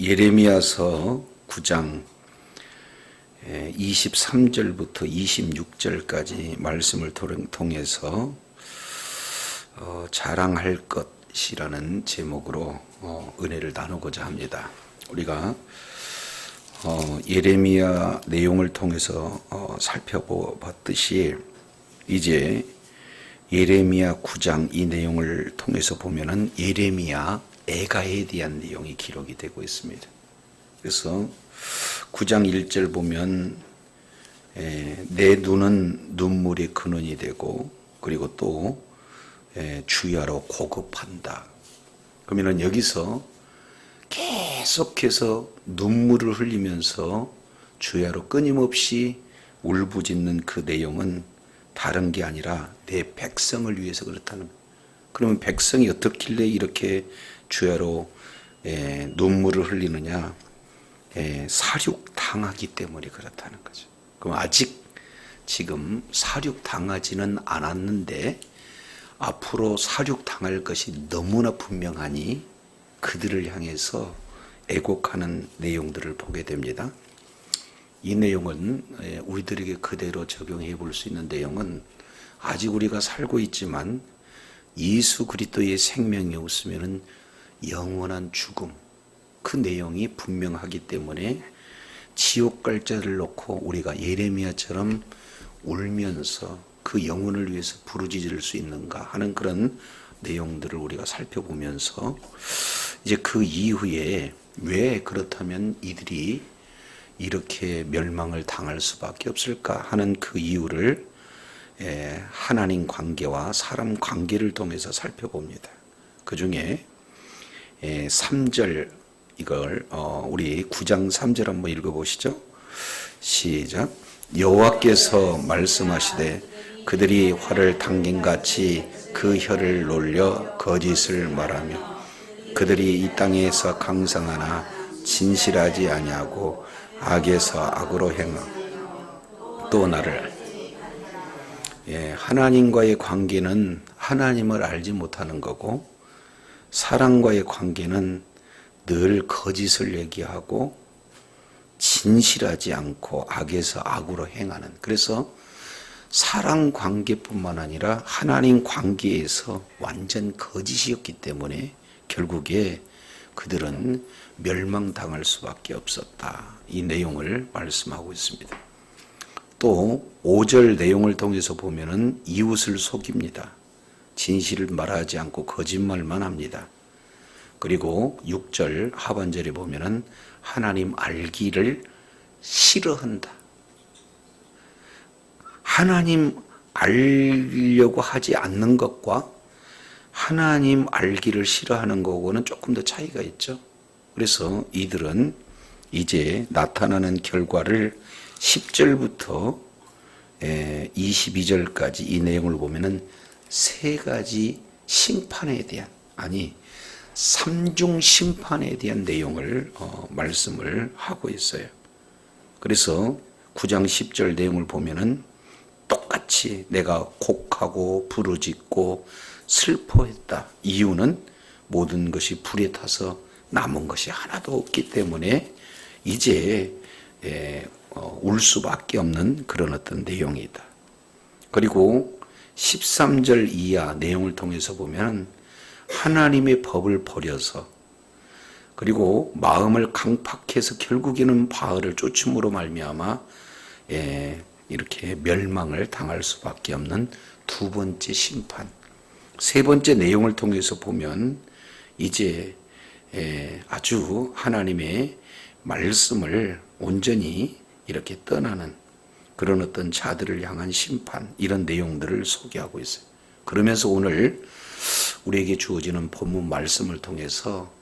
예레미야서 9장 23절부터 26절까지 말씀을 통해서 자랑할 것이라는 제목으로 은혜를 나누고자 합니다. 우리가 예레미야 내용을 통해서 살펴봤듯이 이제 예레미야 9장 이 내용을 통해서 보면은 예레미야 애가에 대한 내용이 기록이 되고 있습니다. 그래서 9장 1절 보면 내 눈은 눈물의 근원이 되고 그리고 또 주야로 고급한다. 그러면 여기서 계속해서 눈물을 흘리면서 주야로 끊임없이 울부짖는 그 내용은 다른 게 아니라 내 백성을 위해서 그렇다는 거예요. 그러면 백성이 어떻길래 이렇게 주야로 눈물을 흘리느냐? 사륙당하기 때문에 그렇다는 거죠. 그럼 아직 지금 사륙당하지는 않았는데 앞으로 사륙당할 것이 너무나 분명하니 그들을 향해서 애곡하는 내용들을 보게 됩니다. 이 내용은 우리들에게 그대로 적용해 볼 수 있는 내용은 아직 우리가 살고 있지만 예수 그리스도의 생명이 없으면 영원한 죽음, 그 내용이 분명하기 때문에 지옥 갈 자를 놓고 우리가 예레미야처럼 울면서 그 영혼을 위해서 부르짖을 수 있는가 하는 그런 내용들을 우리가 살펴보면서 이제 그 이후에 왜 그렇다면 이들이 이렇게 멸망을 당할 수밖에 없을까 하는 그 이유를 하나님 관계와 사람 관계를 통해서 살펴봅니다. 그 중에 3절 이걸 우리 9장 3절 한번 읽어보시죠. 시작. 여호와께서 말씀하시되 그들이 활을 당김같이 그 혀를 놀려 거짓을 말하며 그들이 이 땅에서 강성하나 진실하지 아니하고 악에서 악으로 행하고 또 나를 하나님과의 관계는 하나님을 알지 못하는 거고 사람과의 관계는 늘 거짓을 얘기하고 진실하지 않고 악에서 악으로 행하는, 그래서 사람 관계뿐만 아니라 하나님 관계에서 완전 거짓이었기 때문에 결국에 그들은 멸망당할 수밖에 없었다. 이 내용을 말씀하고 있습니다. 또 5절 내용을 통해서 보면은 이웃을 속입니다. 진실을 말하지 않고 거짓말만 합니다. 그리고 6절 하반절에 보면은 하나님 알기를 싫어한다. 하나님 알려고 하지 않는 것과 하나님 알기를 싫어하는 거고는 조금 더 차이가 있죠. 그래서 이들은 이제 나타나는 결과를 10절부터 22절까지 이 내용을 보면은 세 가지 심판에 대한, 아니 삼중 심판에 대한 내용을 말씀을 하고 있어요. 그래서 9장 10절 내용을 보면은 똑같이 내가 곡하고 부르짖고 슬퍼했다. 이유는 모든 것이 불에 타서 남은 것이 하나도 없기 때문에 이제 울 수밖에 없는 그런 어떤 내용이다. 그리고 13절 이하 내용을 통해서 보면 하나님의 법을 버려서 그리고 마음을 강팍해서 결국에는 바알을 쫓음으로 말미암아 이렇게 멸망을 당할 수밖에 없는 두 번째 심판. 세 번째 내용을 통해서 보면 이제 아주 하나님의 말씀을 온전히 이렇게 떠나는 그런 어떤 자들을 향한 심판, 이런 내용들을 소개하고 있어요. 그러면서 오늘 우리에게 주어지는 본문 말씀을 통해서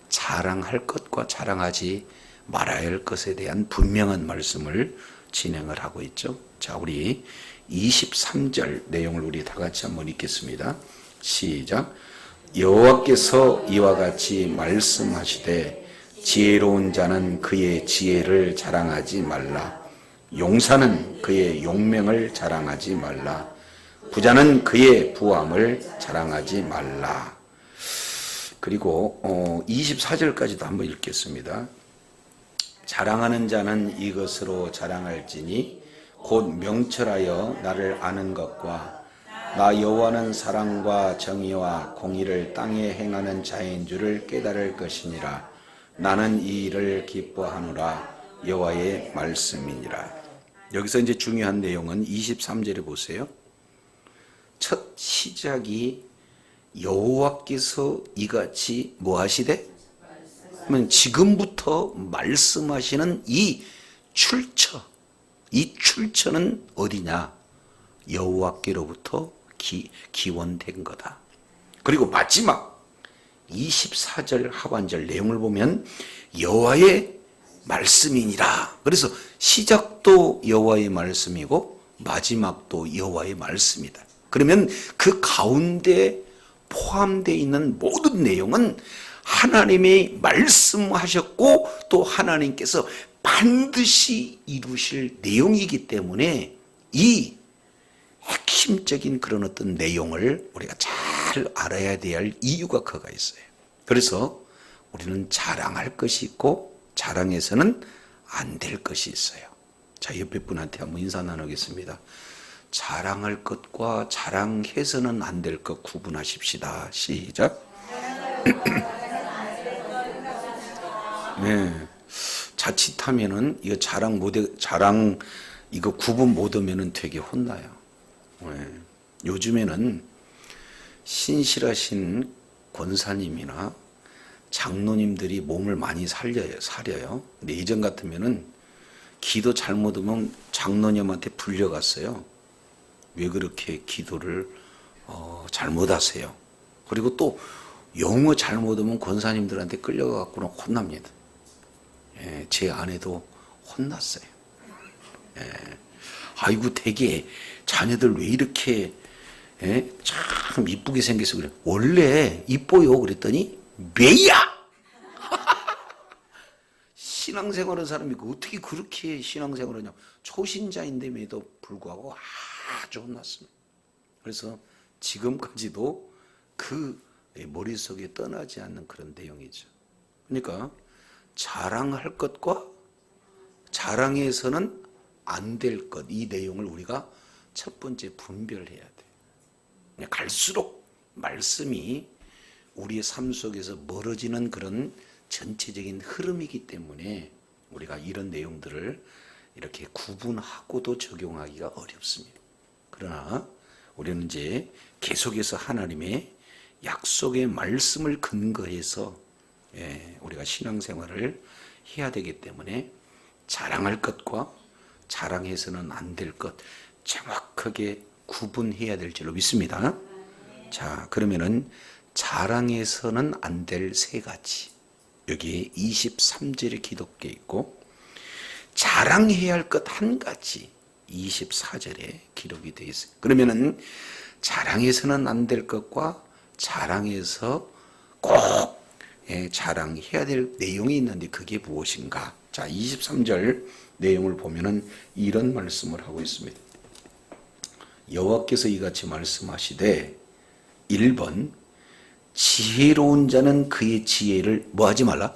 자랑할 것과 자랑하지 말아야 할 것에 대한 분명한 말씀을 진행을 하고 있죠. 자, 우리 23절 내용을 우리 다 같이 한번 읽겠습니다. 시작. 여호와께서 이와 같이 말씀하시되 지혜로운 자는 그의 지혜를 자랑하지 말라. 용사는 그의 용맹을 자랑하지 말라. 부자는 그의 부함을 자랑하지 말라. 그리고 24절까지도 한번 읽겠습니다. 자랑하는 자는 이것으로 자랑할지니 곧 명철하여 나를 아는 것과 나 여호와는 사랑과 정의와 공의를 땅에 행하는 자인 줄을 깨달을 것이니라. 나는 이 일을 기뻐하노라. 여호와의 말씀이니라. 여기서 이제 중요한 내용은 23절에 보세요. 첫 시작이 여호와께서 이같이 뭐 하시되? 그러면 지금부터 말씀하시는 이 출처, 이 출처는 어디냐? 여호와께로부터 기원된 거다. 그리고 마지막 24절 하반절 내용을 보면 여호와의 말씀이니라. 그래서 시작도 여호와의 말씀이고 마지막도 여호와의 말씀이다. 그러면 그 가운데 포함되어 있는 모든 내용은 하나님이 말씀하셨고 또 하나님께서 반드시 이루실 내용이기 때문에 이 핵심적인 그런 어떤 내용을 우리가 잘 알아야 될 이유가 그가 있어요. 그래서 우리는 자랑할 것이 있고 자랑해서는 안 될 것이 있어요. 자, 옆에 분한테 한번 인사 나누겠습니다. 자랑할 것과 자랑해서는 안 될 것 구분하십시다. 시작. 네. 자칫하면은 이거 자랑 이거 구분 못하면은 되게 혼나요. 네. 요즘에는 신실하신 권사님이나 장로님들이 몸을 많이 사려요. 근데 예전 같으면은 기도 잘못하면 장로님한테 불려갔어요. 왜 그렇게 기도를 잘못하세요? 그리고 또 영어 잘못하면 권사님들한테 끌려가갖고는 혼납니다. 예, 제 아내도 혼났어요. 예, 아이고 되게 자녀들 왜 이렇게 참 이쁘게 생겨서 그래. 원래 이뻐요. 그랬더니 왜야? 신앙생활하는 사람이 어떻게 그렇게 신앙생활하냐. 초신자인데에도 불구하고 아주 혼났습니다. 그래서 지금까지도 그 머릿속에 떠나지 않는 그런 내용이죠. 그러니까 자랑할 것과 자랑해서는 안 될 것, 이 내용을 우리가 첫 번째 분별해야 돼요. 갈수록 말씀이 우리의 삶 속에서 멀어지는 그런 전체적인 흐름이기 때문에 우리가 이런 내용들을 이렇게 구분하고도 적용하기가 어렵습니다. 그러나 우리는 이제 계속해서 하나님의 약속의 말씀을 근거해서 우리가 신앙생활을 해야 되기 때문에 자랑할 것과 자랑해서는 안 될 것 정확하게 구분해야 될 줄로 믿습니다. 자, 그러면은 자랑해서는 안 될 세 가지, 여기에 23절에 기록되어 있고 자랑해야 할 것 한 가지 24절에 기록이 되어 있어요. 그러면은 자랑해서는 안 될 것과 자랑해서 꼭 자랑해야 될 내용이 있는데 그게 무엇인가? 자, 23절 내용을 보면은 이런 말씀을 하고 있습니다. 여호와께서 이같이 말씀하시되 1번 지혜로운 자는 그의 지혜를 뭐 하지 말라?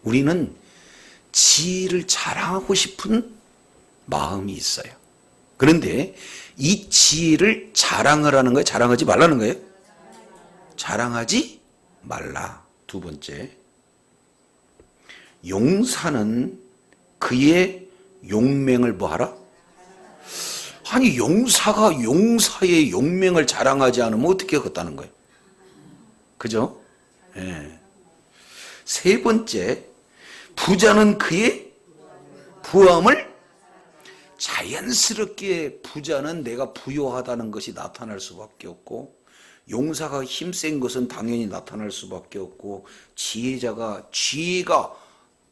우리는 지혜를 자랑하고 싶은 마음이 있어요. 그런데 이 지혜를 자랑을 하는 거예요? 자랑하지 말라는 거예요? 자랑하지 말라. 두 번째, 용사는 그의 용맹을 뭐 하라? 아니 용사가 용사의 용맹을 자랑하지 않으면 어떻게 하겠다는 거예요? 그죠? 세 번째, 부자는 그의 부함을 자연스럽게 부자는 내가 부요하다는 것이 나타날 수밖에 없고 용사가 힘센 것은 당연히 나타날 수밖에 없고 지혜자가 지혜가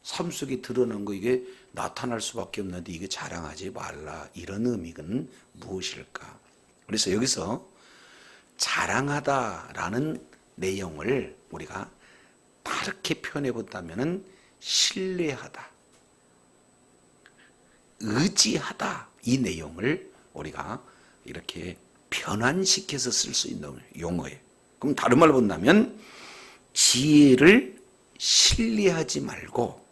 삶 속에 드러난 거 이게 나타날 수밖에 없는데 이게 자랑하지 말라. 이런 의미는 무엇일까? 그래서 여기서 자랑하다라는 내용을 우리가 다르게 표현해 본다면은 신뢰하다, 의지하다, 이 내용을 우리가 이렇게 변환시켜서 쓸 수 있는 용어예요. 그럼 다른 말로 본다면 지혜를 신뢰하지 말고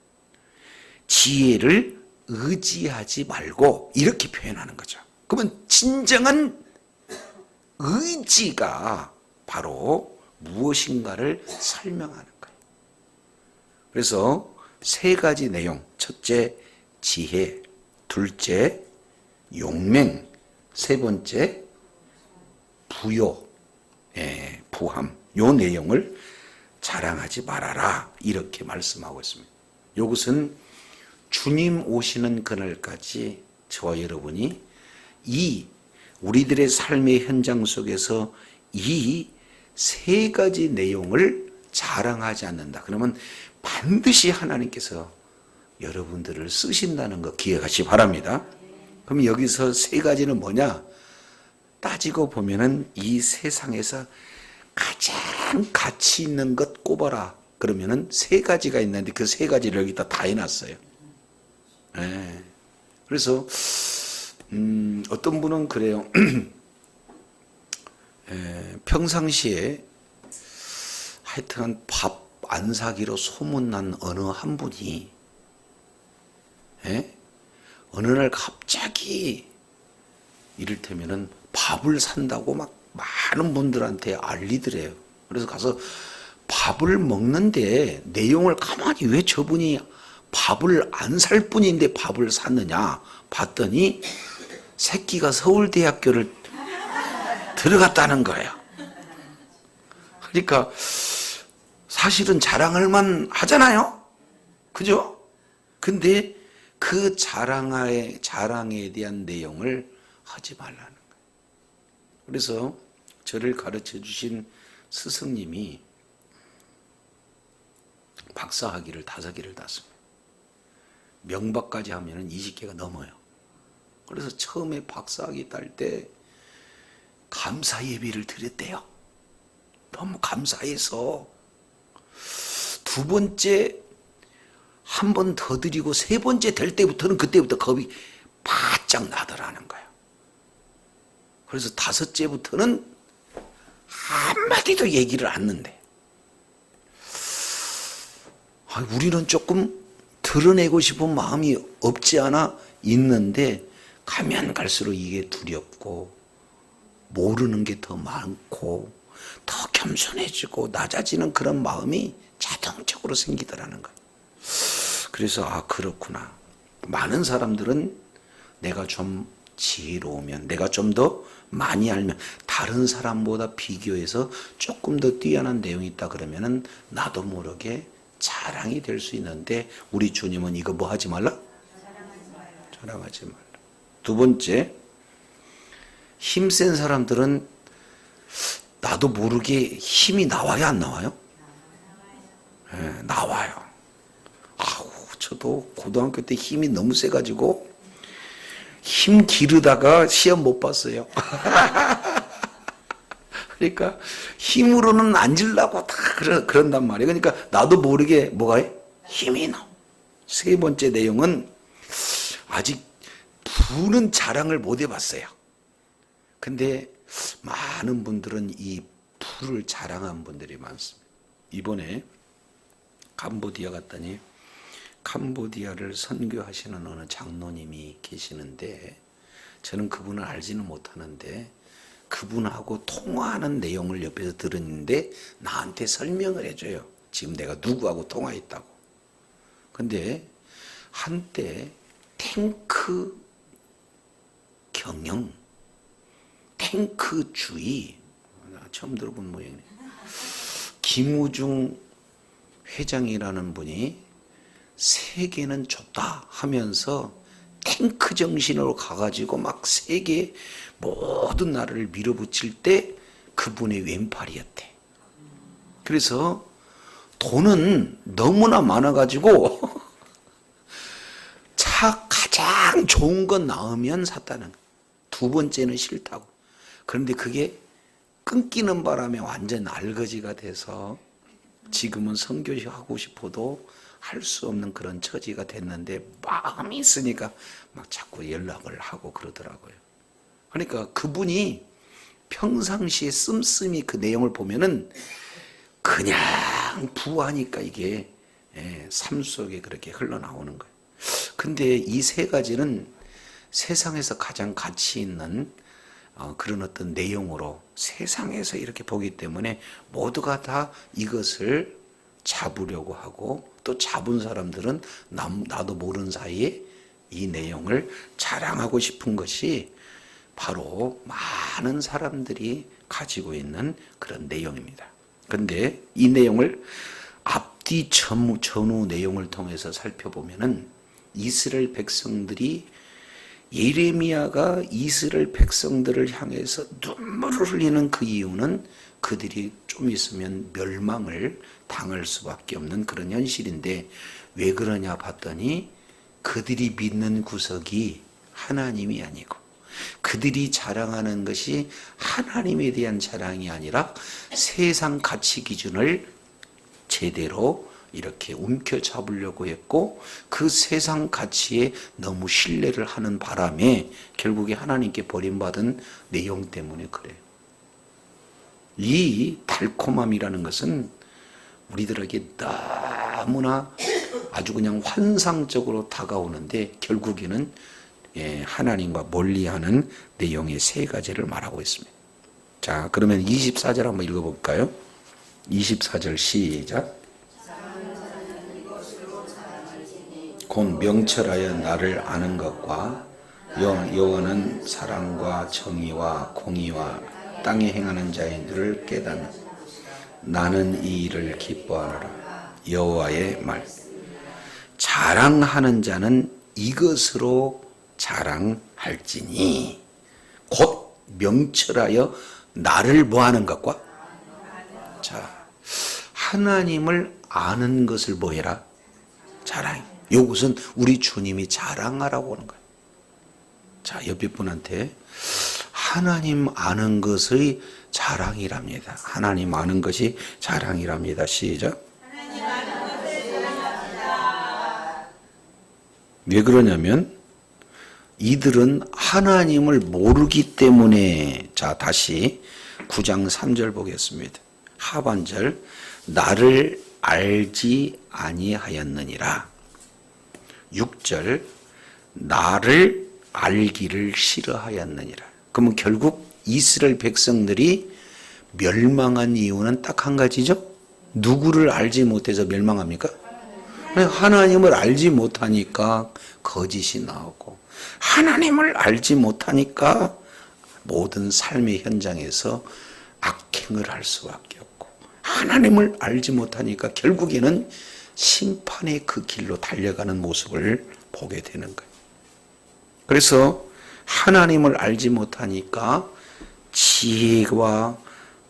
지혜를 의지하지 말고 이렇게 표현하는 거죠. 그러면 진정한 의지가 바로 무엇인가를 설명하는 거예요. 그래서 세 가지 내용, 첫째 지혜, 둘째 용맹, 세 번째 부요, 부함, 요 내용을 자랑하지 말아라 이렇게 말씀하고 있습니다. 이것은 주님 오시는 그날까지 저와 여러분이 이 우리들의 삶의 현장 속에서 이 세 가지 내용을 자랑하지 않는다. 그러면 반드시 하나님께서 여러분들을 쓰신다는 거 기억하시기 바랍니다. 그럼 여기서 세 가지는 뭐냐? 따지고 보면은 이 세상에서 가장 가치 있는 것 꼽아라. 그러면은 세 가지가 있는데 그 세 가지를 여기다 다 해놨어요. 네. 그래서 어떤 분은 그래요. 평상시에 하여튼 밥 안 사기로 소문난 어느 한 분이 어느 날 갑자기 이를테면은 밥을 산다고 막 많은 분들한테 알리더래요. 그래서 가서 밥을 먹는데 내용을 가만히 왜 저분이 밥을 안 살 뿐인데 밥을 샀느냐 봤더니 새끼가 서울대학교를 들어갔다는 거예요. 그러니까 사실은 자랑할 만 하잖아요. 그죠? 근데 그 자랑에 대한 내용을 하지 말라는 거예요. 그래서 저를 가르쳐 주신 스승님이 박사학위를 5개를 땄습니다. 명박까지 하면 20개가 넘어요. 그래서 처음에 박사학위 딸 때 감사 예배를 드렸대요. 너무 감사해서 두 번째 한 번 더 드리고 세 번째 될 때부터는 그때부터 겁이 바짝 나더라는 거예요. 그래서 5째부터는 한마디도 얘기를 안 했는데 우리는 조금 드러내고 싶은 마음이 없지 않아 있는데 가면 갈수록 이게 두렵고 모르는 게 더 많고 더 겸손해지고 낮아지는 그런 마음이 자동적으로 생기더라는 거예요. 그래서 그렇구나. 많은 사람들은 내가 좀 지혜로우면 내가 좀 더 많이 알면 다른 사람보다 비교해서 조금 더 뛰어난 내용이 있다 그러면은 나도 모르게 자랑이 될 수 있는데 우리 주님은 이거 뭐 하지 말라? 자랑하지 말라. 두 번째, 힘센 사람들은 나도 모르게 힘이 나와요, 안 나와요? 네, 나와요. 저도 고등학교 때 힘이 너무 세가지고 힘 기르다가 시험 못 봤어요. 그러니까 힘으로는 앉으려고 다 그런단 말이에요. 그러니까 나도 모르게 뭐가 해? 힘이 나. 세 번째 내용은 아직 부는 자랑을 못 해봤어요. 근데 많은 분들은 이 부를 자랑한 분들이 많습니다. 이번에 캄보디아 갔더니 캄보디아를 선교하시는 어느 장로님이 계시는데 저는 그분을 알지는 못하는데 그분하고 통화하는 내용을 옆에서 들었는데 나한테 설명을 해줘요. 지금 내가 누구하고 통화했다고. 근데 한때 탱크 경영, 탱크주의, 처음 들어본 모양이네. 김우중 회장이라는 분이 세계는 좁다 하면서 탱크 정신으로 가가지고 막 세계 모든 나라를 밀어붙일 때 그분의 왼팔이었대. 그래서 돈은 너무나 많아가지고 차 가장 좋은 건 나오면 샀다는 거예요. 두 번째는 싫다고. 그런데 그게 끊기는 바람에 완전 알거지가 돼서 지금은 선교하고 싶어도 할 수 없는 그런 처지가 됐는데 마음이 있으니까 막 자꾸 연락을 하고 그러더라고요. 그러니까 그분이 평상시에 씀씀이 그 내용을 보면은 그냥 부하니까 이게 삶 속에 그렇게 흘러나오는 거예요. 근데 이 세 가지는 세상에서 가장 가치 있는 그런 어떤 내용으로 세상에서 이렇게 보기 때문에 모두가 다 이것을 잡으려고 하고, 또 잡은 사람들은 나도 모르는 사이에 이 내용을 자랑하고 싶은 것이 바로 많은 사람들이 가지고 있는 그런 내용입니다. 그런데 이 내용을 앞뒤 전후 내용을 통해서 살펴보면은 이스라엘 백성들이, 예레미야가 이스라엘 백성들을 향해서 눈물을 흘리는 그 이유는 그들이 좀 있으면 멸망을 당할 수밖에 없는 그런 현실인데, 왜 그러냐 봤더니 그들이 믿는 구석이 하나님이 아니고, 그들이 자랑하는 것이 하나님에 대한 자랑이 아니라 세상 가치 기준을 제대로 이렇게 움켜잡으려고 했고, 그 세상 가치에 너무 신뢰를 하는 바람에 결국에 하나님께 버림받은 내용 때문에 그래요. 이 달콤함이라는 것은 우리들에게 너무나 아주 그냥 환상적으로 다가오는데, 결국에는 하나님과 멀리하는 내용의 세 가지를 말하고 있습니다. 자, 그러면 24절 한번 읽어볼까요? 24절 시작. 곧 명철하여 나를 아는 것과 여호와는 사랑과 정의와 공의와 땅에 행하는 자인들을 깨닫는, 나는 이 일을 기뻐하노라. 여호와의 말. 자랑하는 자는 이것으로 자랑할지니, 곧 명철하여 나를 뭐하는 것과, 자, 하나님을 아는 것을 뭐해라? 자랑. 이것은 우리 주님이 자랑하라고 하는 거예요. 자, 옆에 분한테 하나님 아는 것의 자랑이랍니다. 하나님 아는 것이 자랑이랍니다. 시작. 하나님 아는 것을 자랑합니다. 왜 그러냐면 이들은 하나님을 모르기 때문에. 자, 다시 9장 3절 보겠습니다. 하반절. 나를 알지 아니하였느니라. 6절. 나를 알기를 싫어하였느니라. 그러면 결국 이스라엘 백성들이 멸망한 이유는 딱 한 가지죠. 누구를 알지 못해서 멸망합니까? 하나님을 알지 못하니까 거짓이 나오고, 하나님을 알지 못하니까 모든 삶의 현장에서 악행을 할 수밖에 없고, 하나님을 알지 못하니까 결국에는 심판의 그 길로 달려가는 모습을 보게 되는 거예요. 그래서 하나님을 알지 못하니까 지혜와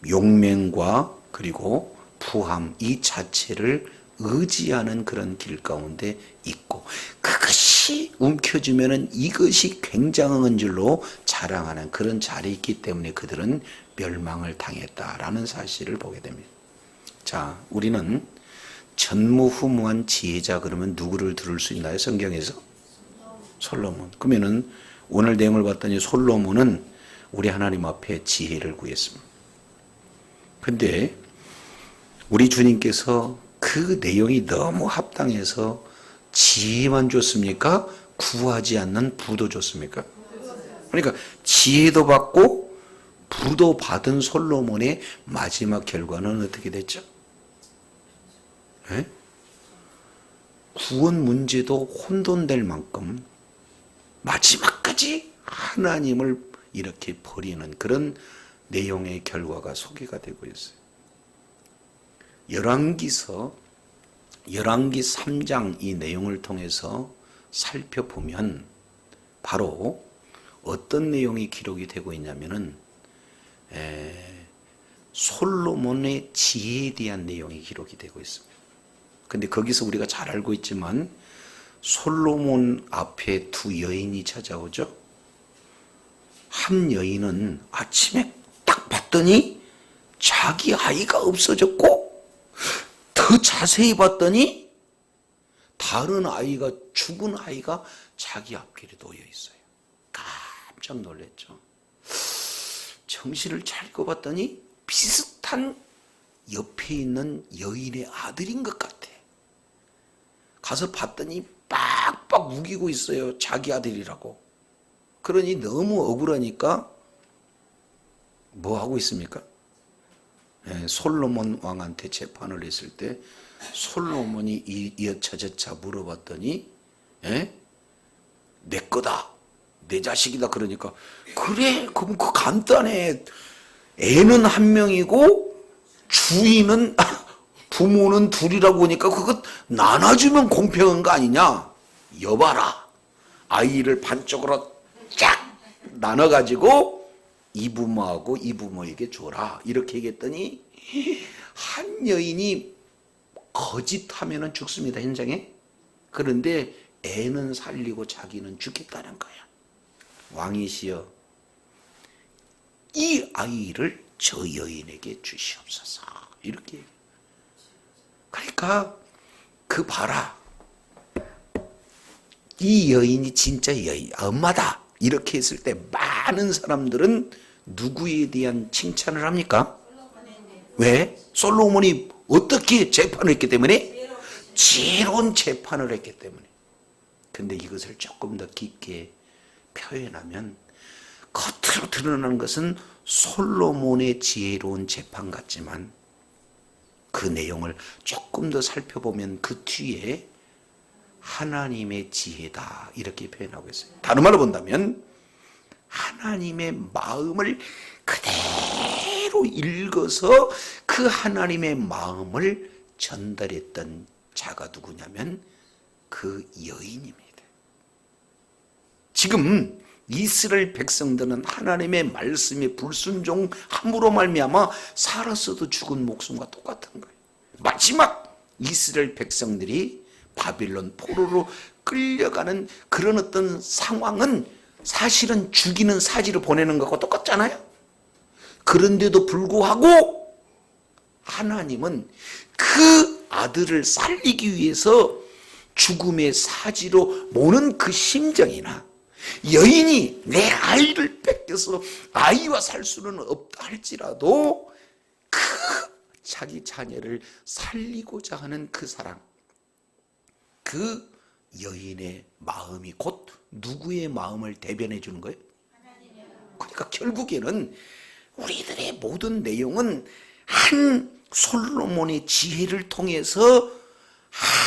용맹과 그리고 부함 이 자체를 의지하는 그런 길 가운데 있고, 그것이 움켜쥐면은 이것이 굉장한 줄로 자랑하는 그런 자리에 있기 때문에 그들은 멸망을 당했다라는 사실을 보게 됩니다. 자, 우리는 전무후무한 지혜자 그러면 누구를 들을 수 있나요? 성경에서? 솔로몬. 그러면은 오늘 내용을 봤더니 솔로몬은 우리 하나님 앞에 지혜를 구했습니다. 근데 우리 주님께서 그 내용이 너무 합당해서 지혜만 줬습니까? 구하지 않는 부도 줬습니까? 그러니까 지혜도 받고 부도 받은 솔로몬의 마지막 결과는 어떻게 됐죠? 네? 구원 문제도 혼돈될 만큼 마지막까지 하나님을 이렇게 버리는 그런 내용의 결과가 소개가 되고 있어요. 열왕기 3장 이 내용을 통해서 살펴보면 바로 어떤 내용이 기록이 되고 있냐면은 솔로몬의 지혜에 대한 내용이 기록이 되고 있습니다. 근데 거기서 우리가 잘 알고 있지만 솔로몬 앞에 두 여인이 찾아오죠. 한 여인은 아침에 딱 봤더니 자기 아이가 없어졌고, 더 자세히 봤더니 다른 아이가, 죽은 아이가 자기 앞길에 놓여 있어요. 깜짝 놀랐죠. 정신을 차리고 봤더니 비슷한 옆에 있는 여인의 아들인 것 같아. 가서 봤더니 빡빡 우기고 있어요. 자기 아들이라고. 그러니 너무 억울하니까 뭐 하고 있습니까? 솔로몬 왕한테 재판을 했을 때 솔로몬이 이어차저차 물어봤더니 내 거다, 내 자식이다. 그러니까 그래, 그럼 그 간단해. 애는 한 명이고 주인은 부모는 둘이라고 하니까 그거 나눠주면 공평한 거 아니냐. 여봐라, 아이를 반쪽으로 쫙 나눠가지고 이 부모하고 이 부모에게 줘라, 이렇게 얘기했더니 한 여인이 거짓하면 죽습니다, 현장에. 그런데 애는 살리고 자기는 죽겠다는 거야. 왕이시여, 이 아이를 저 여인에게 주시옵소서, 이렇게. 그러니까 그 봐라, 이 여인이 진짜 여인 엄마다, 이렇게 했을 때 많은 사람들은 누구에 대한 칭찬을 합니까? 왜? 솔로몬이 어떻게 재판을 했기 때문에? 지혜로운 재판을 했기 때문에. 근데 이것을 조금 더 깊게 표현하면 겉으로 드러나는 것은 솔로몬의 지혜로운 재판 같지만 그 내용을 조금 더 살펴보면 그 뒤에 하나님의 지혜다, 이렇게 표현하고 있어요. 다른 말로 본다면 하나님의 마음을 그대로 읽어서 그 하나님의 마음을 전달했던 자가 누구냐면 그 여인입니다. 지금 이스라엘 백성들은 하나님의 말씀에 불순종함으로 말미암아 살았어도 죽은 목숨과 똑같은 거예요. 마지막 이스라엘 백성들이 바빌론 포로로 끌려가는 그런 어떤 상황은 사실은 죽이는 사지로 보내는 것과 똑같잖아요. 그런데도 불구하고 하나님은 그 아들을 살리기 위해서 죽음의 사지로 모는 그 심정이나, 여인이 내 아이를 뺏겨서 아이와 살 수는 없다 할지라도 그 자기 자녀를 살리고자 하는 그 사랑, 그 여인의 마음이 곧 누구의 마음을 대변해 주는 거예요? 그러니까 결국에는 우리들의 모든 내용은 한 솔로몬의 지혜를 통해서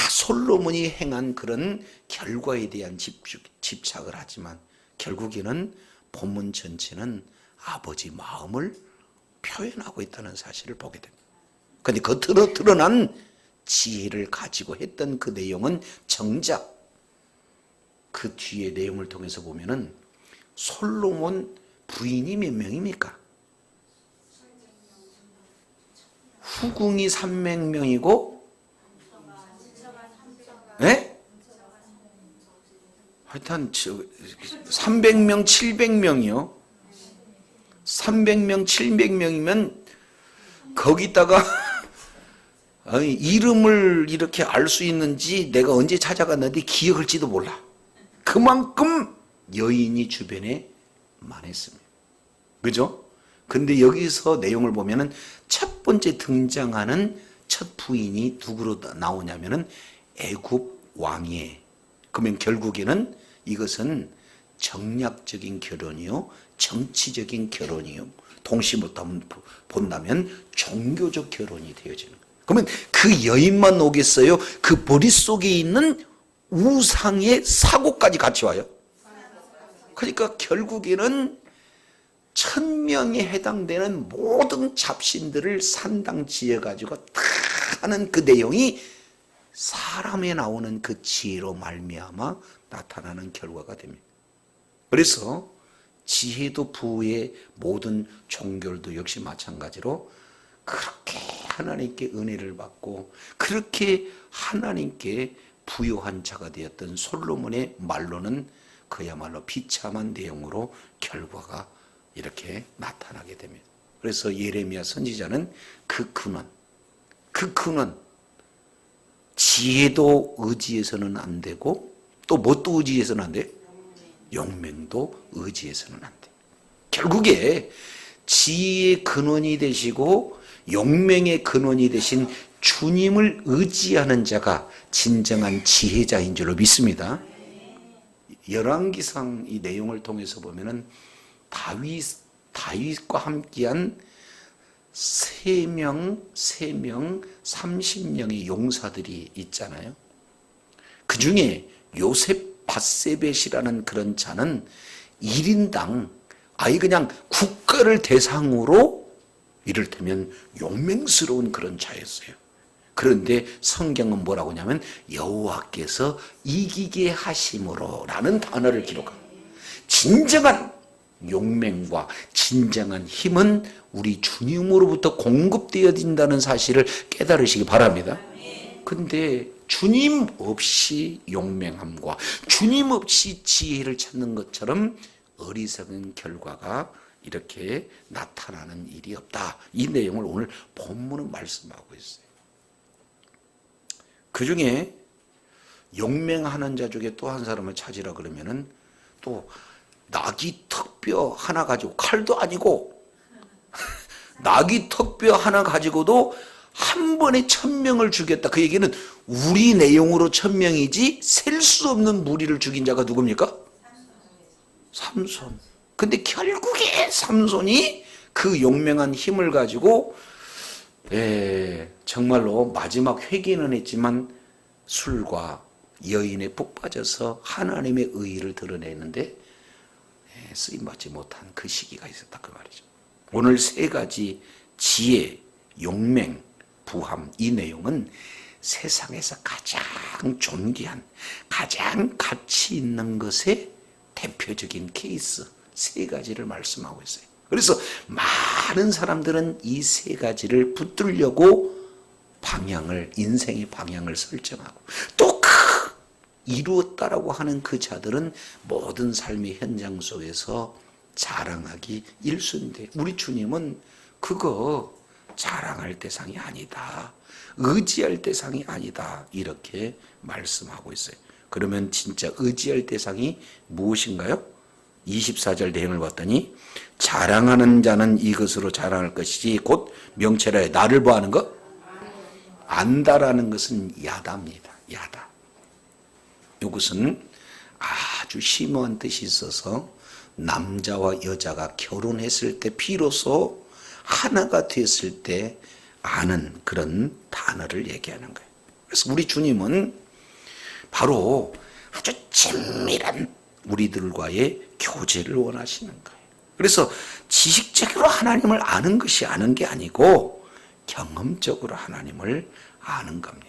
솔로몬이 행한 그런 결과에 대한 집착을 하지만 결국에는 본문 전체는 아버지 마음을 표현하고 있다는 사실을 보게 됩니다. 그런데 겉으로 드러난 지혜를 가지고 했던 그 내용은 정작 그 뒤에 내용을 통해서 보면은 솔로몬 부인이 몇 명입니까? 후궁이 300명이고, 네? 하여튼 300명, 700명이요. 300명, 700명이면 거기다가 이름을 이렇게 알 수 있는지 내가 언제 찾아갔는데 기억할지도 몰라. 그만큼 여인이 주변에 많았습니다. 그죠? 근데 여기서 내용을 보면은 첫 번째 등장하는 첫 부인이 누구로 나오냐면은 애굽 왕이에요. 그러면 결국에는 이것은 정략적인 결혼이요, 정치적인 결혼이요, 동시에 본다면 종교적 결혼이 되어지는 거예요. 그러면 그 여인만 오겠어요? 그 머릿속에 있는 우상의 사고까지 같이 와요. 그러니까 결국에는 1000명에 해당되는 모든 잡신들을 산당 지어가지고 다 하는 그 내용이 사람에 나오는 그 지혜로 말미암아 나타나는 결과가 됩니다. 그래서 지혜도 부의 모든 종교도 역시 마찬가지로 그렇게 하나님께 은혜를 받고 그렇게 하나님께 부요한 자가 되었던 솔로몬의 말로는 그야말로 비참한 내용으로 결과가 이렇게 나타나게 됩니다. 그래서 예레미야 선지자는 그 근원 지혜도 의지해서는 안 되고 또 뭣도 의지해서는 안 돼? 용맹도 의지해서는 안 돼. 결국에 지혜의 근원이 되시고 용맹의 근원이 되신 주님을 의지하는 자가 진정한 지혜자인 줄로 믿습니다. 열왕기상 이 내용을 통해서 보면은 다윗과 함께한 3명, 30명의 용사들이 있잖아요. 그 중에 요셉 바세벳이라는 그런 자는 1인당 아예 그냥 국가를 대상으로 이를테면 용맹스러운 그런 자였어요. 그런데 성경은 뭐라고 하냐면 여호와께서 이기게 하심으로 라는 단어를 기록합니다. 진정한 용맹과 진정한 힘은 우리 주님으로부터 공급되어진다는 사실을 깨달으시기 바랍니다. 근데 주님 없이 용맹함과 주님 없이 지혜를 찾는 것처럼 어리석은 결과가 이렇게 나타나는 일이 없다. 이 내용을 오늘 본문은 말씀하고 있어요. 그 중에 용맹하는 자 중에 또 한 사람을 찾으라 그러면은 또 나귀 턱뼈 하나 가지고 칼도 아니고 나귀 턱뼈 하나 가지고도 한 번에 1000명을 죽였다. 그 얘기는 우리 내용으로 1000명이지 셀 수 없는 무리를 죽인 자가 누굽니까? 삼손. 근데 결국에 삼손이 그 용맹한 힘을 가지고 정말로 마지막 회개는 했지만 술과 여인에 푹 빠져서 하나님의 의의를 드러내는데 쓰임받지 못한 그 시기가 있었다 그 말이죠. 오늘 3가지 지혜, 용맹, 부함 이 내용은 세상에서 가장 존귀한 가장 가치 있는 것의 대표적인 케이스 3가지를 말씀하고 있어요. 그래서 많은 사람들은 이 3가지를 붙들려고 인생의 방향을 설정하고 또 이루었다라고 하는 그 자들은 모든 삶의 현장 속에서 자랑하기 일순인데 우리 주님은 그거 자랑할 대상이 아니다. 의지할 대상이 아니다. 이렇게 말씀하고 있어요. 그러면 진짜 의지할 대상이 무엇인가요? 24절 내용을 봤더니 자랑하는 자는 이것으로 자랑할 것이지 곧 명철하여 나를 보하는 것? 안다라는 것은 야다입니다. 야다. 이것은 아주 심오한 뜻이 있어서 남자와 여자가 결혼했을 때 비로소 하나가 됐을 때 아는 그런 단어를 얘기하는 거예요. 그래서 우리 주님은 바로 아주 친밀한 우리들과의 교제를 원하시는 거예요. 그래서 지식적으로 하나님을 아는 것이 아는 게 아니고 경험적으로 하나님을 아는 겁니다.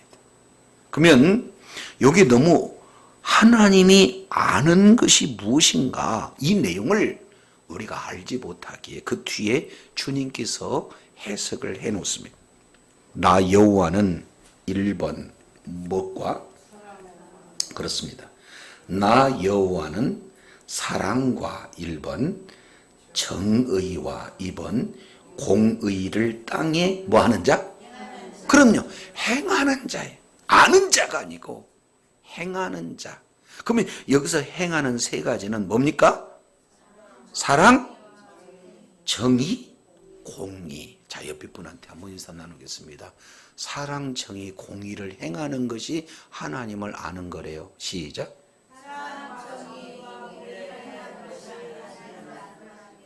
그러면 여기 너무 하나님이 아는 것이 무엇인가 이 내용을 우리가 알지 못하기에 그 뒤에 주님께서 해석을 해 놓습니다. 나 여호와는 1번 무엇과? 그렇습니다. 나 여호와는 사랑과 1번 정의와 2번 공의를 땅에 뭐 하는 자? 그럼요. 행하는 자예요. 아는 자가 아니고 행하는 자. 그러면 여기서 행하는 3가지는 뭡니까? 사랑, 정의, 공의. 자, 옆에 분한테 한번 인사 나누겠습니다. 사랑, 정의, 공의를 행하는 것이 하나님을 아는 거래요. 시작.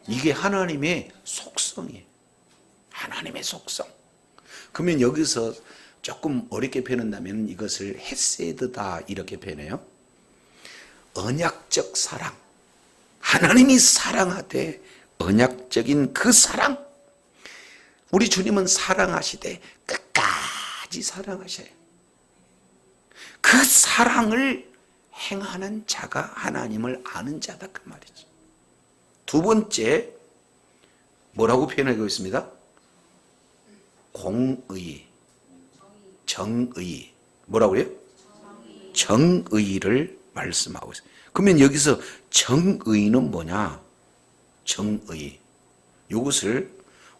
이게 하나님의 속성이에요. 하나님의 속성. 그러면 여기서 조금 어렵게 표현한다면 이것을 헤세드다 이렇게 표현해요. 언약적 사랑. 하나님이 사랑하되 언약적인 그 사랑. 우리 주님은 사랑하시되 끝까지 사랑하셔요. 그 사랑을 행하는 자가 하나님을 아는 자다 그 말이죠. 2번째 뭐라고 표현하고 있습니다? 공의, 정의. 뭐라고요? 정의를 말씀하고 있어요. 그러면 여기서 정의는 뭐냐? 정의. 이것을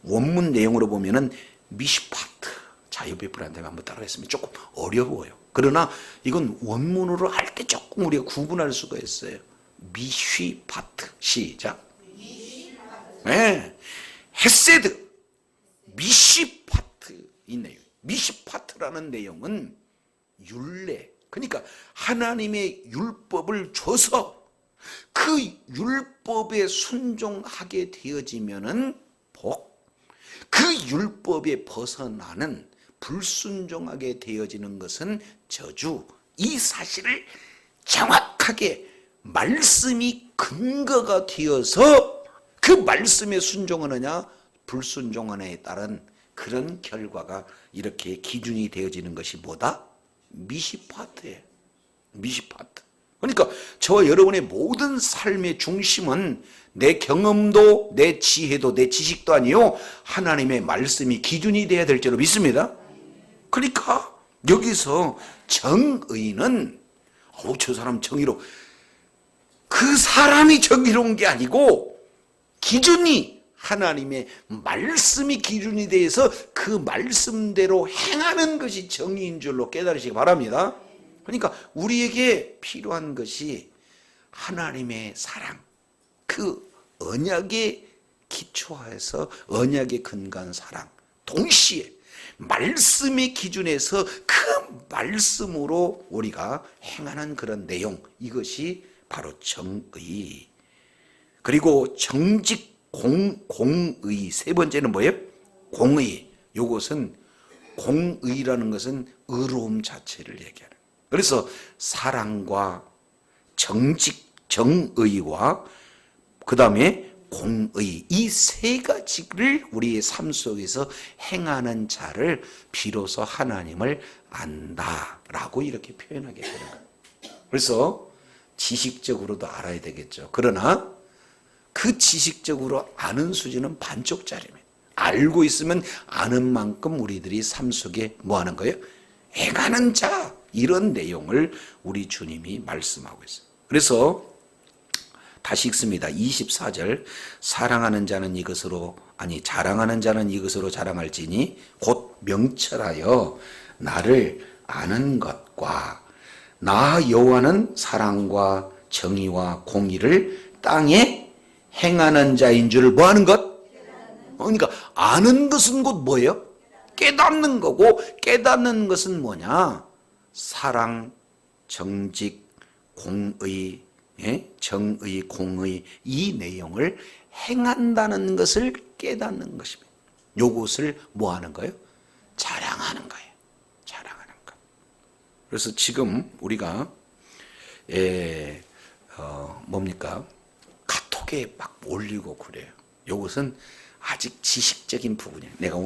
원문 내용으로 보면은 미시파트. 자, 옆에 분한테 한번 따라했으면 조금 어려워요. 그러나 이건 원문으로 할 때 조금 우리가 구분할 수가 있어요. 미쉬파트. 시작. 네. 헤세드, 미시파트 이 내용. 미시파트라는 내용은 율례. 그러니까 하나님의 율법을 줘서 그 율법에 순종하게 되어지면은 복. 그 율법에 벗어나는 불순종하게 되어지는 것은 저주. 이 사실을 정확하게 말씀이 근거가 되어서 그 말씀에 순종하느냐 불순종하느냐에 따른 그런 결과가 이렇게 기준이 되어지는 것이 뭐다? 미시파트예요. 미시파트. 그러니까 저와 여러분의 모든 삶의 중심은 내 경험도 내 지혜도 내 지식도 아니요 하나님의 말씀이 기준이 되어야 될 줄로 믿습니다. 그러니까 여기서 정의는 저 사람 정의로, 그 사람이 정의로운 게 아니고 기준이 하나님의 말씀이 기준이 돼서 그 말씀대로 행하는 것이 정의인 줄로 깨달으시기 바랍니다. 그러니까 우리에게 필요한 것이 하나님의 사랑, 그 언약에 기초해서 언약에 근거한 사랑, 동시에 말씀의 기준에서 그 말씀으로 우리가 행하는 그런 내용, 이것이 바로 정의. 그리고 정직 공의. 세 번째는 뭐예요? 공의. 이것은 공의라는 것은 의로움 자체를 얘기하는. 그래서 사랑과 정직, 정의와 그 다음에 공의, 이 세 가지를 우리의 삶 속에서 행하는 자를 비로소 하나님을 안다라고 이렇게 표현하게 되는 거예요. 그래서 지식적으로도 알아야 되겠죠. 그러나 그 지식적으로 아는 수준은 반쪽짜리입니다. 알고 있으면 아는 만큼 우리들이 삶 속에 뭐 하는 거예요? 행하는 자, 이런 내용을 우리 주님이 말씀하고 있어요. 그래서 다시 읽습니다. 24절. 사랑하는 자는 이것으로, 아니 자랑하는 자는 이것으로 자랑할지니 곧 명철하여 나를 아는 것과 나 여호와는 사랑과 정의와 공의를 땅에 행하는 자인 줄 뭐 하는 것? 그러니까 아는 것은 곧 뭐예요? 깨닫는 거고, 깨닫는 것은 뭐냐? 사랑, 정직, 공의, 정의, 공의, 이 내용을 행한다는 것을 깨닫는 것입니다. 요것을 뭐 하는 거예요? 자랑하는 거예요. 자랑하는 거. 그래서 지금 우리가 뭡니까? 카톡에 막 올리고 그래요. 요것은 아직 지식적인 부분이에요. 내가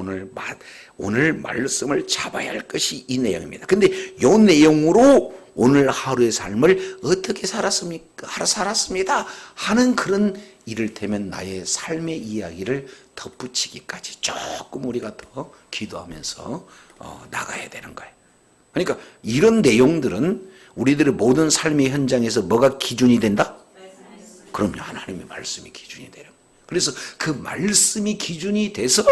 오늘 말씀을 잡아야 할 것이 이 내용입니다. 근데 이 내용으로 오늘 하루의 삶을 어떻게 살았습니다 하는 그런 이를테면 나의 삶의 이야기를 덧붙이기까지 조금 우리가 더 기도하면서 나가야 되는 거예요. 그러니까 이런 내용들은 우리들의 모든 삶의 현장에서 뭐가 기준이 된다? 그럼요, 하나님의 말씀이 기준이 되는 거예요. 그래서 그 말씀이 기준이 돼서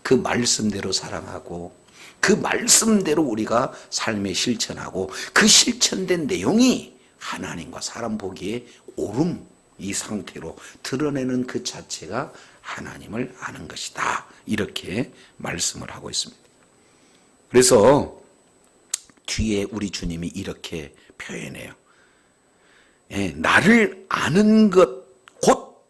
그 말씀대로 사랑하고 그 말씀대로 우리가 삶에 실천하고 그 실천된 내용이 하나님과 사람 보기에 옳음, 이 상태로 드러내는 그 자체가 하나님을 아는 것이다. 이렇게 말씀을 하고 있습니다. 그래서 뒤에 우리 주님이 이렇게 표현해요. 나를 아는 것 곧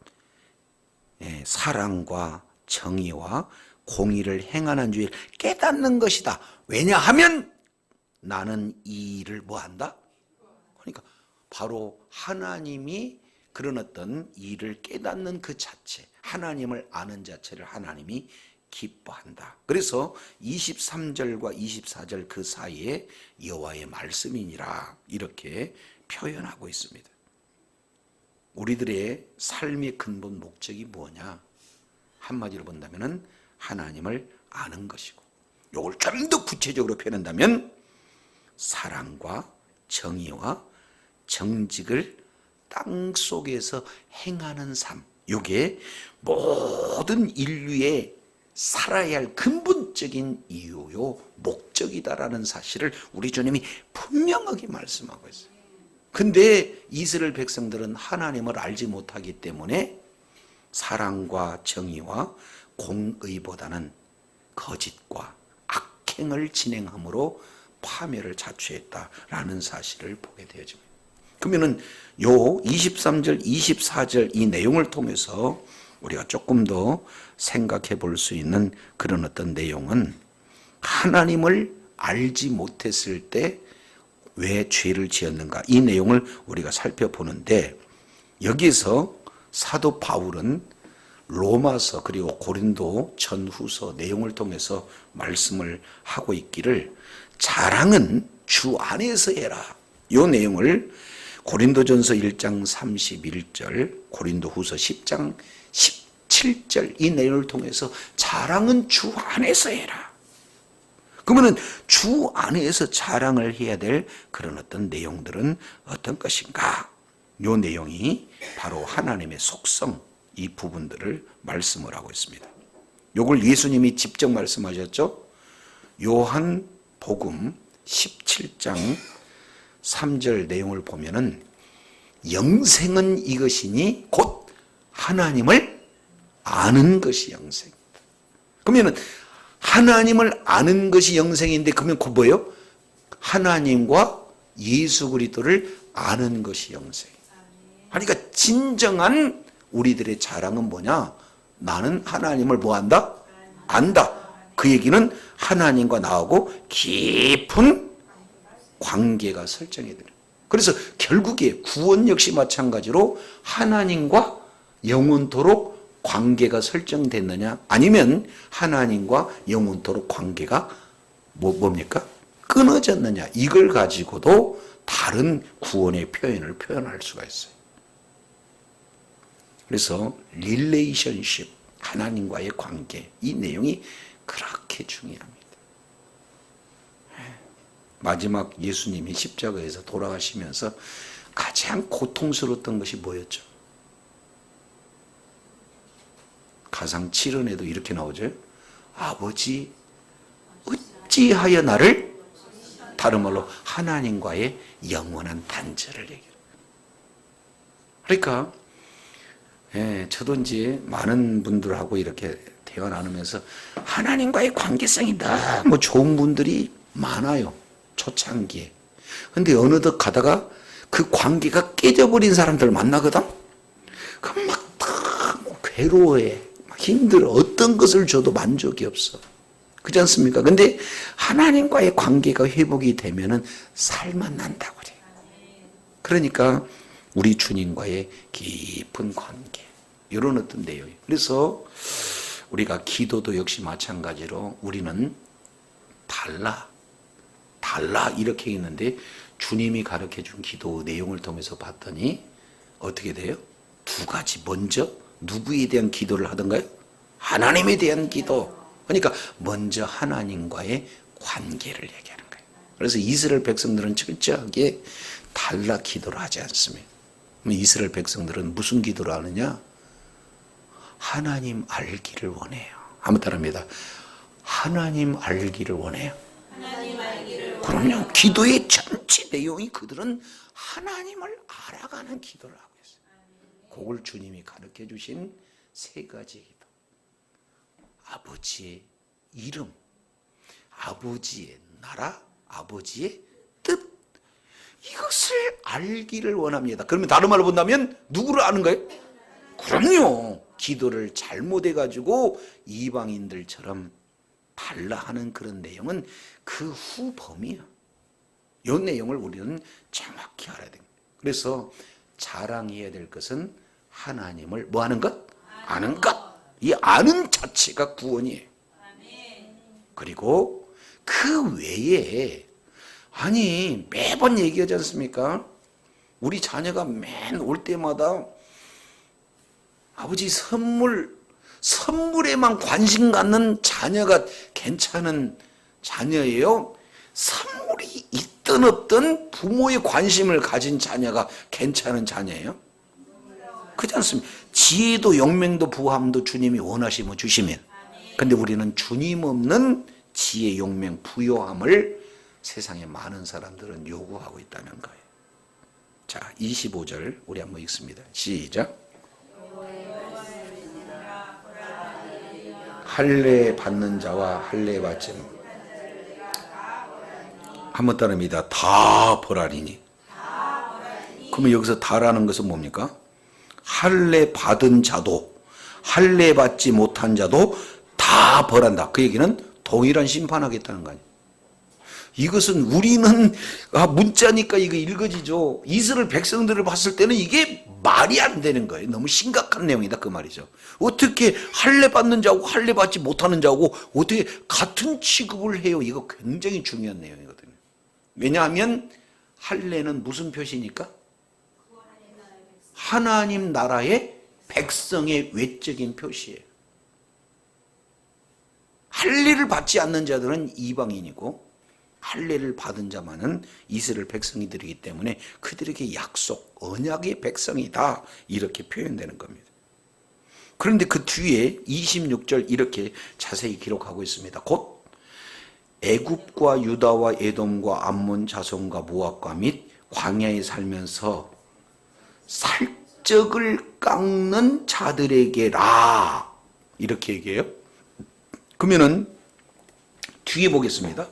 사랑과 정의와 공의를 행하는 주를 깨닫는 것이다. 왜냐하면 나는 이 일을 뭐한다? 그러니까 바로 하나님이 그런 어떤 일을 깨닫는 그 자체, 하나님을 아는 자체를 하나님이 기뻐한다. 그래서 23절과 24절 그 사이에 여호와의 말씀이니라 이렇게 표현하고 있습니다. 우리들의 삶의 근본 목적이 뭐냐? 한마디로 본다면은 하나님을 아는 것이고, 이걸 좀 더 구체적으로 표현한다면 사랑과 정의와 정직을 땅 속에서 행하는 삶, 이게 모든 인류의 살아야 할 근본적인 이유요 목적이다라는 사실을 우리 주님이 분명하게 말씀하고 있어요. 근데 이스라엘 백성들은 하나님을 알지 못하기 때문에 사랑과 정의와 공의보다는 거짓과 악행을 진행함으로 파멸을 자초했다라는 사실을 보게 되어집니다. 그러면은 요 23절, 24절 이 내용을 통해서 우리가 조금 더 생각해 볼 수 있는 그런 어떤 내용은 하나님을 알지 못했을 때 왜 죄를 지었는가 이 내용을 우리가 살펴보는데, 여기서 사도 바울은 로마서 그리고 고린도 전후서 내용을 통해서 말씀을 하고 있기를 자랑은 주 안에서 해라. 이 내용을 고린도전서 1장 31절, 고린도후서 10장 17절 이 내용을 통해서 자랑은 주 안에서 해라. 그러면 주 안에서 자랑을 해야 될 그런 어떤 내용들은 어떤 것인가? 이 내용이 바로 하나님의 속성 이 부분들을 말씀을 하고 있습니다. 이걸 예수님이 직접 말씀하셨죠. 요한복음 17장 3절 내용을 보면은 영생은 이것이니 곧 하나님을 아는 것이 영생입니다. 그러면은 하나님을 아는 것이 영생인데, 그러면 그 뭐예요? 하나님과 예수 그리스도를 아는 것이 영생이에요. 그러니까 진정한 우리들의 자랑은 뭐냐? 나는 하나님을 뭐한다? 안다. 그 얘기는 하나님과 나하고 깊은 관계가 설정이 돼요. 그래서 결국에 구원 역시 마찬가지로 하나님과 영원토록 관계가 설정됐느냐, 아니면 하나님과 영원토록 관계가 뭡니까? 끊어졌느냐, 이걸 가지고도 다른 구원의 표현을 표현할 수가 있어요. 그래서 릴레이션십, 하나님과의 관계, 이 내용이 그렇게 중요합니다. 마지막 예수님이 십자가에서 돌아가시면서 가장 고통스러웠던 것이 뭐였죠? 가상 7원에도 이렇게 나오죠. 아버지 어찌하여 나를, 다른 말로 하나님과의 영원한 단절을 얘기해요. 그러니까 저도 이제 많은 분들하고 이렇게 대화 나누면서 하나님과의 관계성이 너무 좋은 분들이 많아요. 초창기에. 근데 어느덧 가다가 그 관계가 깨져버린 사람들 만나거든. 그럼 막 너무 괴로워해. 힘들어. 어떤 것을 줘도 만족이 없어. 그렇지 않습니까? 근데 하나님과의 관계가 회복이 되면은 살만 난다고 그래요. 그러니까 우리 주님과의 깊은 관계, 이런 어떤 내용이에요. 그래서 우리가 기도도 역시 마찬가지로 우리는 달라 이렇게 있는데, 주님이 가르쳐 준 기도 내용을 통해서 봤더니 어떻게 돼요? 두 가지. 먼저 누구에 대한 기도를 하던가요? 하나님에 대한 기도. 그러니까 먼저 하나님과의 관계를 얘기하는 거예요. 그래서 이스라엘 백성들은 철저하게 달라 기도를 하지 않습니다. 이스라엘 백성들은 무슨 기도를 하느냐? 하나님 알기를 원해요. 한번 따라합니다. 하나님 알기를 원해요. 그럼요. 기도의 전체 내용이 그들은 하나님을 알아가는 기도를 하고 있어요. 그걸 주님이 가르쳐 주신 세 가지 기도. 아버지의 이름, 아버지의 나라, 아버지의 뜻, 이것을 알기를 원합니다. 그러면 다른 말로 본다면 누구를 아는 거예요? 그럼요. 기도를 잘못해가지고 이방인들처럼 달라하는 그런 내용은 그 후범이야. 이 내용을 우리는 정확히 알아야 됩니다. 그래서 자랑해야 될 것은 하나님을 뭐 하는 것? 아는 것. 이 아는 자체가 구원이에요. 그리고 그 외에, 아니 매번 얘기하지 않습니까? 우리 자녀가 맨 올 때마다 아버지 선물에만 관심 갖는 자녀가 괜찮은 자녀예요? 선물이 있든 없든 부모의 관심을 가진 자녀가 괜찮은 자녀예요? 그렇지 않습니까? 지혜도 영맹도 부함도 주님이 원하시면 주시면. 근데 우리는 주님 없는 지혜, 용맹, 부요함을 세상에 많은 사람들은 요구하고 있다는 거예요. 자, 25절 우리 한번 읽습니다. 시작. 할례 받는 자와 할례 받지 못. 한번 따릅니다. 다 벌하리니. 그러면 여기서 다라는 것은 뭡니까? 할례 받은 자도 할례 받지 못한 자도 다 벌한다. 그 얘기는 동일한 심판하겠다는 거 아니에요. 이것은 우리는 문자니까 이거 읽어지죠. 이스라엘 백성들을 봤을 때는 이게 말이 안 되는 거예요. 너무 심각한 내용이다 그 말이죠. 어떻게 할례 받는 자하고 할례 받지 못하는 자하고 어떻게 같은 취급을 해요. 이거 굉장히 중요한 내용이거든요. 왜냐하면 할례는 무슨 표시니까? 하나님 나라의 백성의 외적인 표시예요. 할례를 받지 않는 자들은 이방인이고 할례를 받은 자만은 이스라엘 백성이들이기 때문에 그들에게 약속, 언약의 백성이다 이렇게 표현되는 겁니다. 그런데 그 뒤에 26절 이렇게 자세히 기록하고 있습니다. 곧 애굽과 유다와 에돔과 암몬 자손과 모압과 및 광야에 살면서 살적을 깎는 자들에게라 이렇게 얘기해요. 그러면은 뒤에 보겠습니다.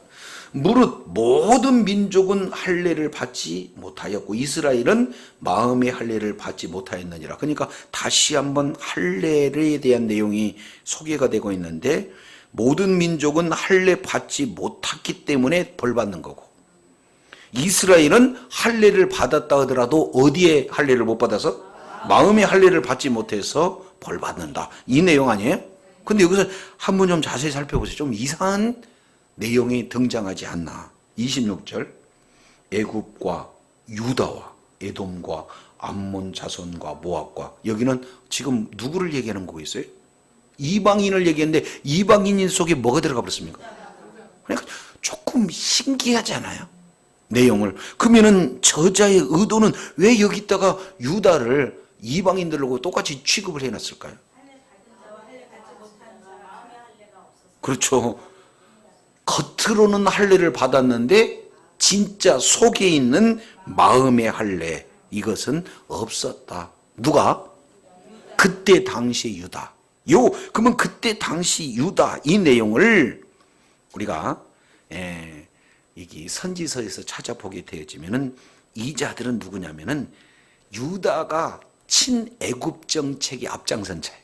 무릇 모든 민족은 할례를 받지 못하였고 이스라엘은 마음의 할례를 받지 못하였느니라. 그러니까 다시 한번 할례에 대한 내용이 소개가 되고 있는데 모든 민족은 할례 받지 못했기 때문에 벌 받는 거고 이스라엘은 할례를 받았다 하더라도 어디에 할례를 못 받아서? 마음의 할례를 받지 못해서 벌 받는다. 이 내용 아니에요? 근데 여기서 한번 좀 자세히 살펴보세요. 좀 이상한 내용이 등장하지 않나. 26절 애굽과 유다와 에돔과 암몬 자손과 모압과 여기는 지금 누구를 얘기하는 거고 있어요? 이방인을 얘기했는데 이방인 속에 뭐가 들어가 버렸습니까? 그러니까 조금 신기하잖아요. 내용을. 그러면은 저자의 의도는 왜 여기다가 유다를 이방인들하고 똑같이 취급을 해놨을까요? 그렇죠. 겉으로는 할례를 받았는데 진짜 속에 있는 마음의 할례 이것은 없었다. 누가? 그때 당시 유다. 그러면 그때 당시 유다 이 내용을 우리가 이게 선지서에서 찾아보게 되어지면은 이 자들은 누구냐면은 유다가 친애굽 정책의 앞장선 자예요.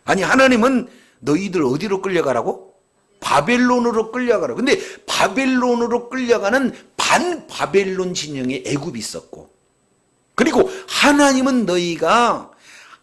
아니 하나님은 너희들 어디로 끌려가라고? 바벨론으로 끌려가라고. 근데 바벨론으로 끌려가는 반바벨론 진영의 애굽이 있었고 그리고 하나님은 너희가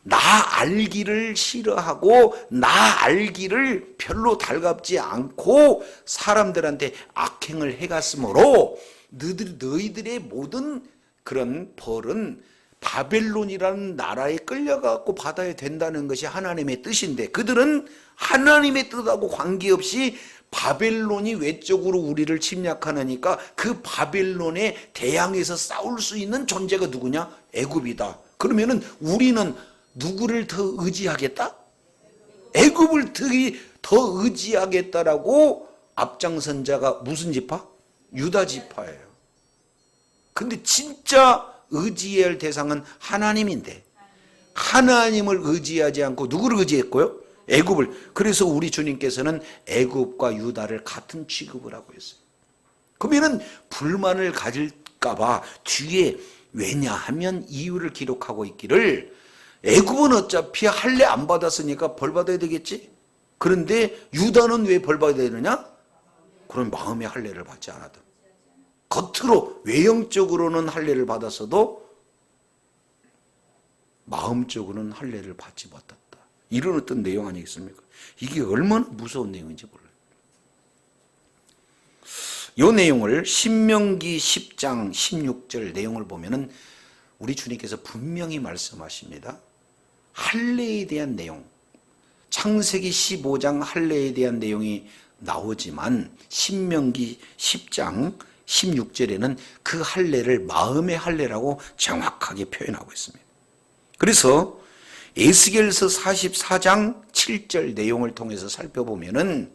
나 알기를 싫어하고 나 알기를 별로 달갑지 않고 사람들한테 악행을 해갔으므로 너희들의 모든 그런 벌은 바벨론이라는 나라에 끌려가고 받아야 된다는 것이 하나님의 뜻인데 그들은 하나님의 뜻하고 관계없이 바벨론이 외적으로 우리를 침략하니까 그 바벨론에 대항해서 싸울 수 있는 존재가 누구냐? 애굽이다. 그러면은 우리는 누구를 더 의지하겠다? 애굽을 더 의지하겠다라고 앞장선 자가 무슨 지파? 유다 지파예요. 근데 진짜 의지해야 할 대상은 하나님인데 하나님을 의지하지 않고 누구를 의지했고요? 애굽을. 그래서 우리 주님께서는 애굽과 유다를 같은 취급을 하고 있어요. 그러면은 불만을 가질까 봐 뒤에 왜냐하면 이유를 기록하고 있기를 애굽은 어차피 할례 안 받았으니까 벌 받아야 되겠지? 그런데 유다는 왜 벌 받아야 되느냐? 그럼 마음의 할례를 받지 않았다. 겉으로 외형적으로는 할례를 받았어도 마음적으로는 할례를 받지 못했다. 이런 어떤 내용 아니겠습니까? 이게 얼마나 무서운 내용인지 몰라요. 이 내용을 신명기 10장 16절 내용을 보면은 우리 주님께서 분명히 말씀하십니다. 할례에 대한 내용, 창세기 15장 할례에 대한 내용이 나오지만 신명기 10장 16절에는 그 할례를 마음의 할례라고 정확하게 표현하고 있습니다. 그래서 에스겔서 44장 7절 내용을 통해서 살펴보면은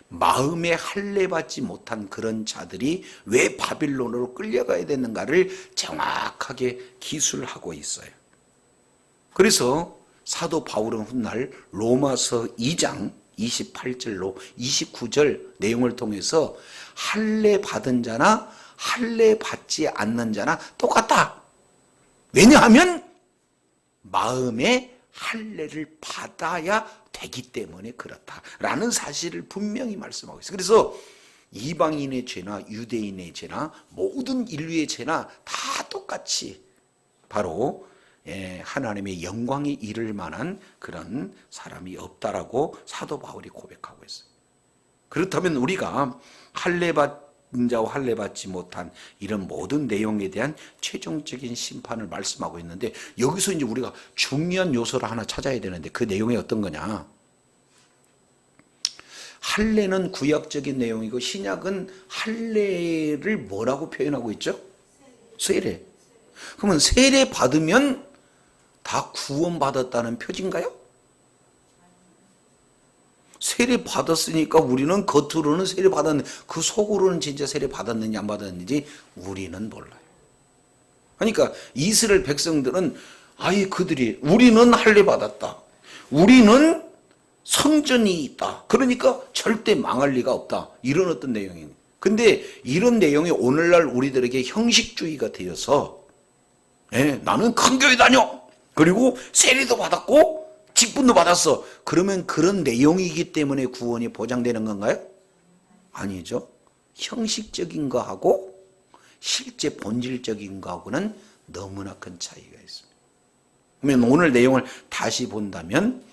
마음의 할례 받지 못한 그런 자들이 왜 바빌론으로 끌려가야 되는가를 정확하게 기술하고 있어요. 그래서 사도 바울은 훗날 로마서 2장 28절로 29절 내용을 통해서 할례 받은 자나 할례 받지 않는 자나 똑같다. 왜냐하면 마음에 할례를 받아야 되기 때문에 그렇다라는 사실을 분명히 말씀하고 있어요. 그래서 이방인의 죄나 유대인의 죄나 모든 인류의 죄나 다 똑같이 바로 하나님의 영광이 이를 만한 그런 사람이 없다라고 사도 바울이 고백하고 있어요. 그렇다면 우리가 할례 받은 자와 할례 받지 못한 이런 모든 내용에 대한 최종적인 심판을 말씀하고 있는데, 여기서 이제 우리가 중요한 요소를 하나 찾아야 되는데 그 내용이 어떤 거냐? 할례는 구약적인 내용이고 신약은 할례를 뭐라고 표현하고 있죠? 세례. 그러면 세례 받으면 다 구원받았다는 표지인가요? 세례 받았으니까 우리는 겉으로는 세례 받았는데 그 속으로는 진짜 세례 받았는지 안 받았는지 우리는 몰라요. 그러니까 이스라엘 백성들은 아예 그들이 우리는 할례 받았다, 우리는 성전이 있다, 그러니까 절대 망할 리가 없다, 이런 어떤 내용이에요. 근데 이런 내용이 오늘날 우리들에게 형식주의가 되어서 나는 큰 교회 다녀, 그리고 세례도 받았고 직분도 받았어, 그러면 그런 내용이기 때문에 구원이 보장되는 건가요? 아니죠. 형식적인 거하고 실제 본질적인 거하고는 너무나 큰 차이가 있습니다. 그러면 오늘 내용을 다시 본다면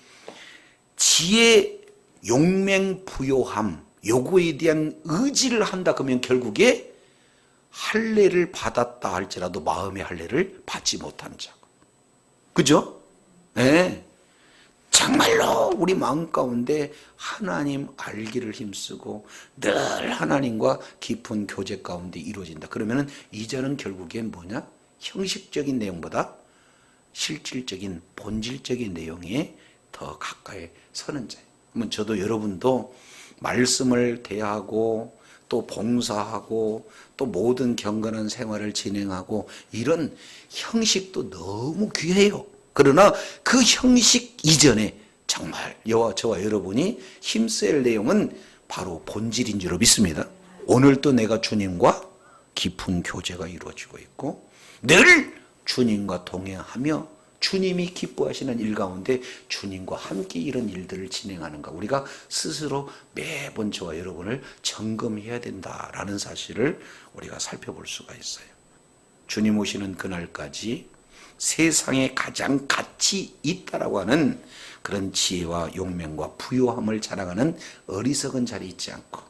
지혜, 용맹, 부요함, 요거에 대한 의지를 한다 그러면 결국에 할례를 받았다 할지라도 마음의 할례를 받지 못한 자, 그죠? 네. 정말로 우리 마음 가운데 하나님 알기를 힘쓰고 늘 하나님과 깊은 교제 가운데 이루어진다. 그러면은 이제는 결국엔 뭐냐? 형식적인 내용보다 실질적인 본질적인 내용에 더 가까이 서는 자예요. 그러면 저도 여러분도 말씀을 대하고 또 봉사하고 또 모든 경건한 생활을 진행하고 이런 형식도 너무 귀해요. 그러나 그 형식 이전에 정말 저와 여러분이 힘쓸 내용은 바로 본질인 줄로 믿습니다. 오늘도 내가 주님과 깊은 교제가 이루어지고 있고 늘 주님과 동행하며 주님이 기뻐하시는 일 가운데 주님과 함께 이런 일들을 진행하는가, 우리가 스스로 매번 저와 여러분을 점검해야 된다라는 사실을 우리가 살펴볼 수가 있어요. 주님 오시는 그날까지 세상에 가장 가치 있다라고 하는 그런 지혜와 용맹과 부요함을 자랑하는 어리석은 자리에 있지 않고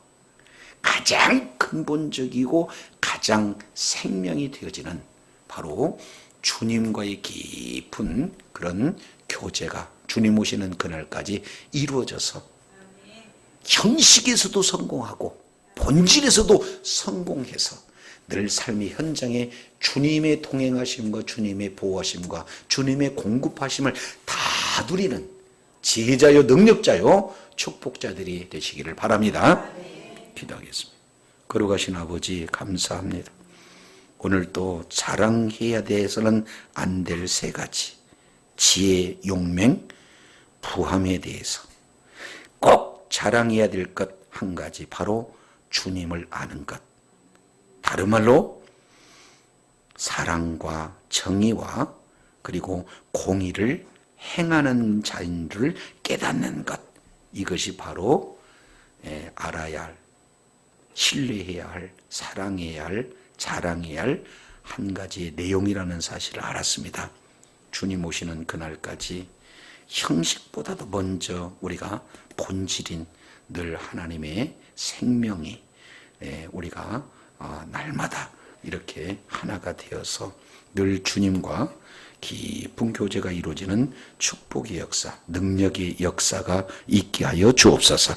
가장 근본적이고 가장 생명이 되어지는 바로 주님과의 깊은 그런 교제가 주님 오시는 그날까지 이루어져서 형식에서도 성공하고 본질에서도 성공해서 늘 삶의 현장에 주님의 동행하심과 주님의 보호하심과 주님의 공급하심을 다 누리는 지혜자요 능력자요 축복자들이 되시기를 바랍니다. 기도하겠습니다. 거룩하신 아버지 감사합니다. 오늘 또 자랑해야 돼서는 안 될 세 가지 지혜, 용맹, 부함에 대해서 꼭 자랑해야 될 것 한 가지, 바로 주님을 아는 것. 다른 말로 사랑과 정의와 그리고 공의를 행하는 자인 줄 깨닫는 것. 이것이 바로 알아야 할, 신뢰해야 할, 사랑해야 할, 자랑해야 할 한 가지의 내용이라는 사실을 알았습니다. 주님 오시는 그날까지 형식보다도 먼저 우리가 본질인 늘 하나님의 생명이 우리가 날마다 이렇게 하나가 되어서 늘 주님과 깊은 교제가 이루어지는 축복의 역사, 능력의 역사가 있게 하여 주옵소서.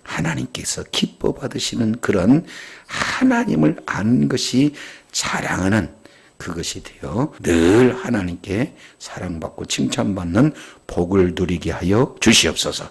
하나님께서 기뻐 받으시는 그런 하나님을 아는 것이 자랑하는 그것이 되어 늘 하나님께 사랑받고 칭찬받는 복을 누리게 하여 주시옵소서.